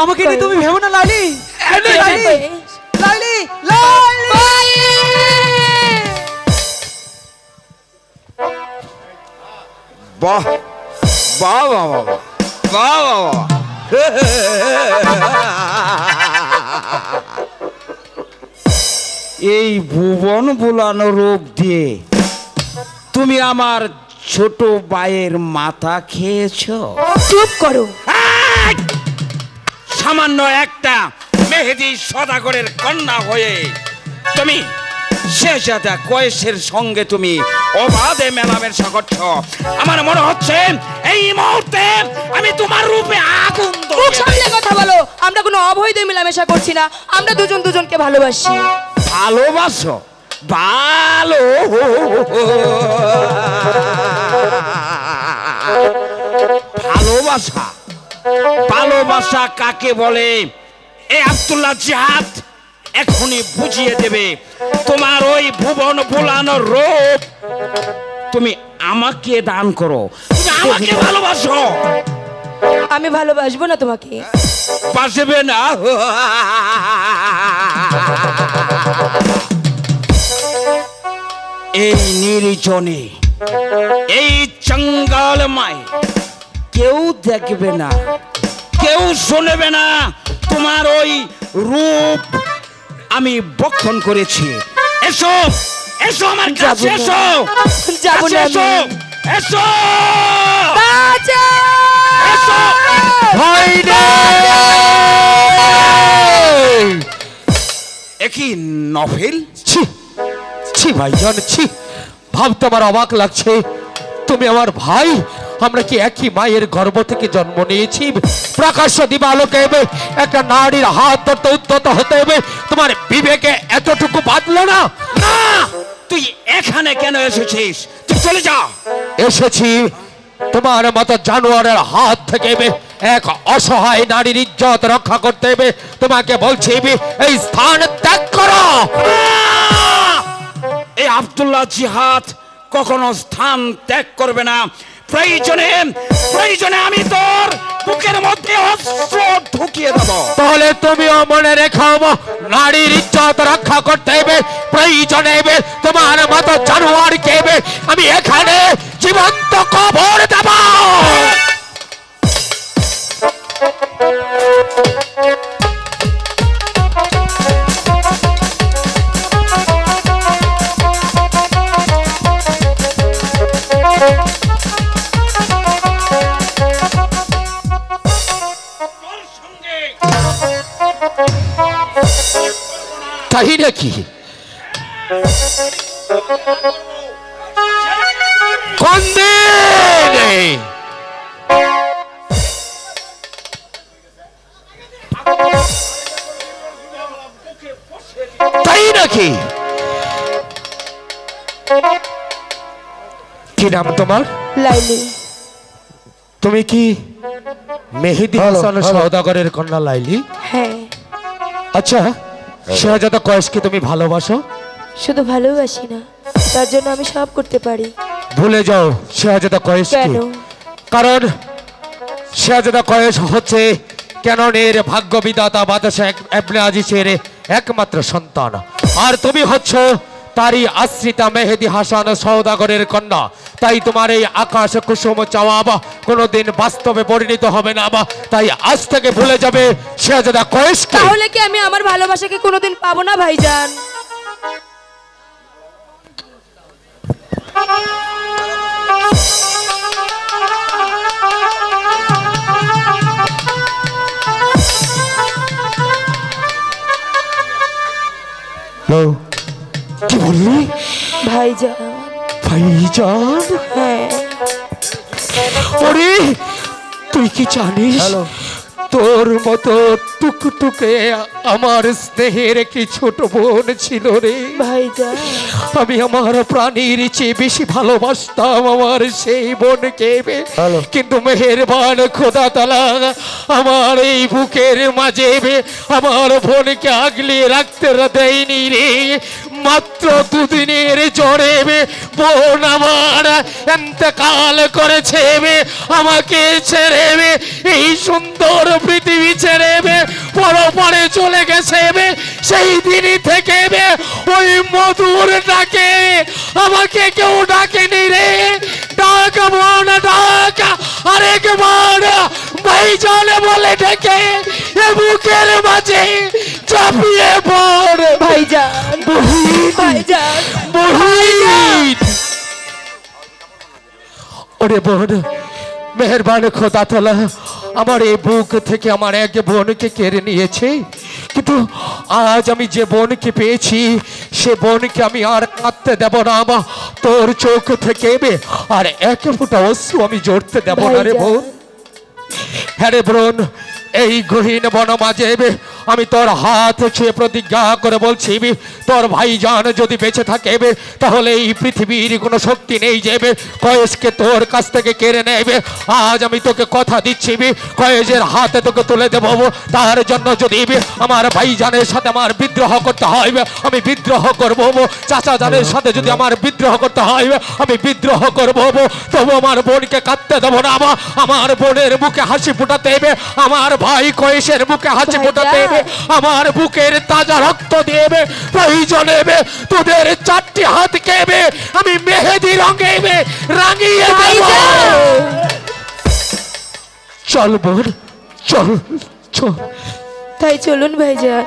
আমাকে নিয়ে তুমি ভেবো না লাইলি। লাইলি লাইলি লাইলি বাহ বাহ বাহ বাহ বাহ। এই ভুবন বুলানো রূপ দিয়ে তুমি আমার ছোট ভাইয়ের মাথা খেয়েছো। চুপ করো। সামান্য একটা মেহেদী সদাগরের কন্যা হয়ে তুমি শেহজাদা কয়েসের সঙ্গে তুমি অবাধে মেলামেশা করছো। আমার মনে হচ্ছে এই মুহূর্তে আমি তোমার রূপে আগুন মুখ সামলে কথা বলো। আমরা কোনো অবৈধ মেলামেশা করছি না, আমরা দুজন দুজনকে ভালোবাসি। ভালোবাসো? ভালো ভালোবাসা, ভালোবাসা কাকে বলে এই আব্দুল্লাহ জিহাদ এখনই বুঝিয়ে দেবে। তোমার ওই ভুবন ভুলানোর রূপ তুমি আমাকে দান করো, তুমি আমাকে ভালোবাসো। আমি ভালোবাসবো না তোমাকে। বাসবে না? এই নির্জনে এই জঙ্গলময় কেউ দেখবে না, কেউ শুনবে না তোমার ওই রূপ আমি বক্ষণ করেছি। এসো এসো আমার কাছে, এসো যাবো না। এসো এসো এসো। একই নভেল। ছি ছি ভাইজান, ছি। ভাবতে আমার অবাক লাগছে, তুমি আমার ভাই, আমরা কি একই মায়ের গর্ভ থেকে জন্ম নিয়েছি? প্রকাশ্য দিবালোকে একটা নারীর হাত ধরতে উদ্যত হতে হবে, তোমার বিবেকে এতটুকু বাঁধলো না? না, তুই এখানে কেন এসেছিস? তুই চলে যা। এসেছি তোমার মতো জানোয়ারের হাত থেকে এক অসহায় নারীর ইজ্জত রক্ষা করতে হবে। তোমাকে বলছি এই স্থান ত্যাগ করো। এই আব্দুল্লাহ জিহাদ কখনো স্থান ত্যাগ করবে না। প্রয়োজনে প্রয়োজনে আমি তোর বুকের মধ্যে অস্ত্র ঢুকিয়ে দেব। তাহলে তুমিও মনে রেখো, নারীর ইজ্জত রক্ষা করতে হবে। প্রয়োজনে তোমার মতো জানোয়ারকে আমি এখানে জীবন্ত কবর দেব। তাই নাকি? তাই নাকি? কি নাম তোমার? লাইলি। তুমি কি মেহেদী হাসান সওদাগরের কন্যা লাইলি? হ্যাঁ। আচ্ছা, শেহজাদা কয়েসকে তুমি ভালোবাসো? শুধু ভালোবাসি না, তার জন্য আমি সব করতে পারি। ভুলে যাও শেহজাদা কয়েসকে। কেন? কারণ শেহজাদা কয়েস হচ্ছে ক্যাননের ভাগ্য বিধাতা বাদশাহ ইবনে আজিজের একমাত্র সন্তান, আর তুমি হচ্ছ তারই আশ্রিতা মেহেদী হাসান সওদাগরের কন্যা। তাই তোমার এই আকাশ কুসুম চাওয়া বা কোনোদিন বাস্তবে পরিণত হবে না, বা তাই আজ থেকে ভুলে যাবে শেহজাদা কয়েসকে। তাহলে কি আমি আমার ভালোবাসাকে কোনোদিন পাবো না ভাইজান? কি বললি? ভাইজান। ভাইজান? হ্যাঁ। ওরে, তুই কি জানিস তোর মতো টুকটুকে আমার স্নেহের কি ছোট বোন ছিল রে ভাইজান। আমি আমার প্রাণীর চেয়ে বেশি ভালোবাসতাম আমার সেই বোনকে, কিন্তু মেহেরবান খোদা তাআলা আমার এই বুকের মাঝে আমার বোনকে আগলে রাখতে দেয়নি রে। মাত্র দুদিনের জ্বরে বোন আমার ইন্তেকাল করেছে, আমাকে ছেড়ে এই সুন্দর পৃথিবী ছেড়ে মধুর ডাকে আমাকে কেউ ডাকেনি রে। ডাক বোন ডাক, আরেকবার ভাইজান বলে ডেকে এ বুকের মাঝে চাপিয়ে পড়। ভাইজান, ভাইজান, বহিন, ওরে বোন, মেহেরবান খোদা তাআলা আমার এই বুক থেকে আমার এক বোনকে কেড়ে নিয়েছে, কিন্তু আজ আমি যে বোনকে পেয়েছি সে বোনকে আমি আর কাঁদতে দেব না। তোর চোখ থেকে আর এক ফোঁটা অশ্রু আমি জড়তে দেব না রে বোন। হ্যাঁ রে বোন, এই গহীন বন মাঝে আমি তোর হাত ছুঁয়ে প্রতিজ্ঞা করে বলছি, তোর ভাইজান যদি বেঁচে থাকে তাহলে এই পৃথিবীর কোনো শক্তি নেই যে কয়েসকে তোর কাছ থেকে কেড়ে নেবে। আজ আমি তোকে কথা দিচ্ছি, কয়েসের হাতে তোকে তুলে দেব। তার জন্য যদি আমার ভাইজানের সাথে আমার বিদ্রোহ করতে হয় আমি বিদ্রোহ করব। চাচা জানের সাথে যদি আমার বিদ্রোহ করতে হয় আমি বিদ্রোহ করব। তবু আমার বোনকে কাঁদতে দেবো না। আমার বোনের মুখে হাসি ফোটাতে হবে, আমার ভাই কয়েসের মুখে হাসি ফোটাতে হবে, আমার বুকের তাজা রক্ত দেবে। প্রয়োজনে তোদের 4টি হাত কেবে আমি মেহেদি রঙে রাঙিয়ে দেব। চল বোন, চল চল। তাই চলুন ভাইজান।